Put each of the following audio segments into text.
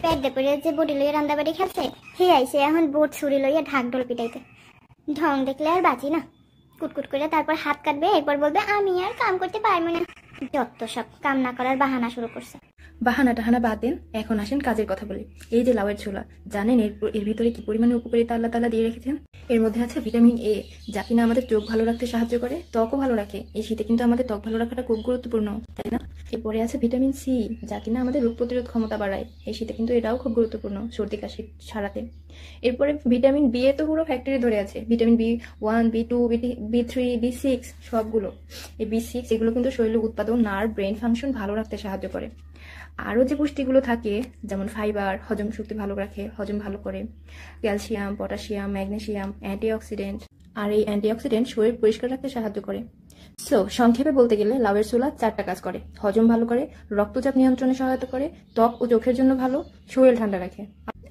পেট দে পড়ে যে বডি লইয়া রান্দাবাড়ি খেলছে হে আইছে এখন বোট ছুরি লইয়া ঢাক ঢোল পিটাইতে। ঢং দেখলে আর বাঁচি না। কুটকুট করে তারপর হাত কাটবে, এরপর বলবে আমি আর কাম করতে পারবো না। যত সব কাম না করার বাহানা শুরু করছে। বাহানা টাহানা বাদ দেন, এখন আসেন কাজের কথা বলি। এই যে লাউয়ের ছোলা, জানেন এর ভিতরে কি পরিমাণে উপকারিতা আল্লাহ তাআলা দিয়ে রেখেছেন? এর মধ্যে আছে ভিটামিন এ, যা কিনা আমাদের চোখ ভালো রাখতে সাহায্য করে, ত্বকও ভালো রাখে। এই শীতে কিন্তু আমাদের ত্বক ভালো রাখাটা খুব গুরুত্বপূর্ণ, তাই না? এরপরে আছে ভিটামিন সি, যা কিনা আমাদের রোগ প্রতিরোধ ক্ষমতা বাড়ায়। এই শীতে কিন্তু এটাও খুব গুরুত্বপূর্ণ সর্দি কাশি সারাতে। এরপরে ভিটামিন বি এ তো পুরো ফ্যাক্টরি ধরে আছে। Vitamin B1, B2, B3, B6 সবগুলো। এই B6 এগুলো কিন্তু শরীরের উৎপাদন, নার্ভ, ব্রেন ফাংশন ভালো রাখতে সাহায্য করে। আরও যে পুষ্টিগুলো থাকে যেমন ফাইবার, হজম শক্তি ভালো রাখে, হজম ভালো করে, ক্যালসিয়াম, পটাশিয়াম, ম্যাগনেসিয়াম, অ্যান্টিঅক্সিডেন্ট। আর এই অ্যান্টিঅক্সিডেন্ট শরীর পরিষ্কার রাখতে সাহায্য করে। সো সংক্ষেপে বলতে গেলে লাউয়ের ছোলা 4টা কাজ করে: হজম ভালো করে, রক্তচাপ নিয়ন্ত্রণে সহায়তা করে, ত্বক ও চোখের জন্য ভালো, শরীর ঠান্ডা রাখে।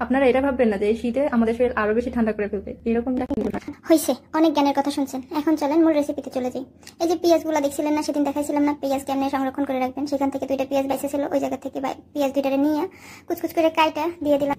আপনারা এটা ভাববেন না যে এই শীতে আমাদের শরীর আরো বেশি ঠান্ডা করে ফেলবে, এরকমটা কিন্তু না। হইছে, অনেক জ্ঞানের কথা শুনছেন, এখন চলেন মূল রেসিপিতে চলে যাই। এই যে পেঁয়াজগুলো দেখছিলেন না, সেদিন দেখাইছিলাম না পেঁয়াজ কেমনে সংরক্ষণ করে রাখবেন। সেখান থেকে 2টা পেঁয়াজ বাইসে ছিল, ওই জায়গা থেকে পেঁয়াজ 2টারে নিয়ে কুচকুচ করে কাইটা দিয়ে দিলাম।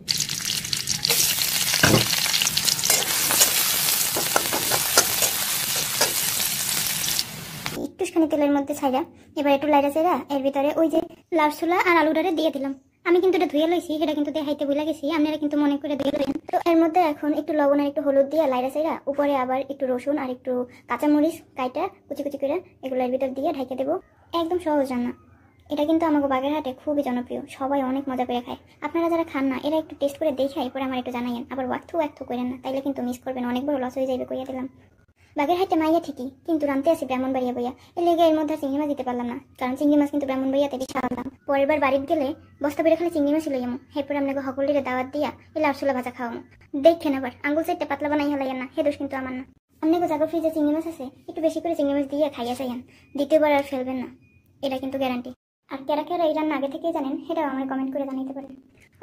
একটুখানি তেলের মধ্যে ছাইরা এবার একটু লাইরা চাইরা এর ভিতরে ওই যে লাউ ছোলা আর আলুটারে দিয়ে দিলাম। আমি কিন্তু এটা ধুয়ে লইছি, এটা কিন্তু দেখাইতে ভুলে গেছি, আপনারা কিন্তু মনে করে ধুয়ে লইন। তো এর মধ্যে এখন একটু লবণ আর একটু হলুদ দিয়ে লাইরা চাইরা উপরে আবার একটু রসুন আর একটু কাঁচামরিচ কাইটা কুচি কুচি করে এগুলো এর ভিতর দিয়ে ঢেকে দেবো। একদম সহজ রান্না। এটা কিন্তু আমাকে বাগেরহাটে খুবই জনপ্রিয়, সবাই অনেক মজা করে খায়। আপনারা যারা খান না এরা একটু টেস্ট করে দেখে এরপরে আমার একটু জানাইন। আবার ওয়াক্থু করেন না, তাইলে কিন্তু মিস করবেন, অনেক বড় লস হয়ে যাবে কইয়া দিলাম। বাগেরহাটে মাইয়া ঠিকই, কিন্তু রানতে আসি ব্রাহ্মণবাড়িয়া বইয়া। এর লেগে এর মধ্যে চিংড়ি মাছ দিতে পারলাম না, কারণ চিংড়ি মাছ কিন্তু ব্রাহ্মণবাড়িয়াতে বেশি আনলাম। পরের বার বাড়িতে গেলে বস্তা বেড়ে খালি চিংড়ি মাছই লইয়ামো। এরপরে আপনাকে হকলিরে দাওয়াত দিয়া এই লাউ ছোলা ভাজা খাওয়ামো। দেখেন আবার আঙ্গুল চাইতে পাতলা বানাই হেলাইয়েন না, হে দোষ কিন্তু আমার না। আপনাকে জাগো ফ্রিজে চিংড়ি মাছ আছে, একটু বেশি করে চিংড়ি মাছ দিয়ে খাইয়া চাইয়েন, দ্বিতীয়বার আর ফেলবেন না, এটা কিন্তু গ্যারান্টি। আর কেরা এই রান্না আগে থেকেই জানেন সেটাও আমার কমেন্ট করে জানাইতে পারেন।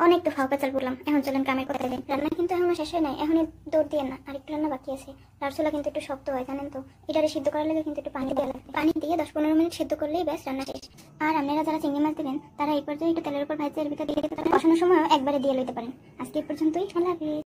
অনেক তো ফাঁকা চাল বললাম, এখন চলেন কামের কথা যাই। রান্না কিন্তু এখনো শেষ হয় নাই, এখনই দৌড় দিয়ে না, আর একটু রান্না বাকি আছে। লাউ ছোলা কিন্তু একটু শক্ত হয় জানেন তো, এটারে সিদ্ধ করার লাগে কিন্তু একটু পানি দেওয়া লাগে। পানি দিয়ে 10-15 মিনিট সিদ্ধ করলেই ব্যাস রান্না শেষ। আর আপনারা যারা চিংড়ি মাছ দিবেন তারা এই পর্যায়ে একটু তেলের উপর ভাজতে এর ভিতর দিয়ে দিতে পারেন, বসানোর সময় একবারে দিয়ে লইতে পারেন। আজকে এই পর্যন্তই, আল্লাহ হাফেজ।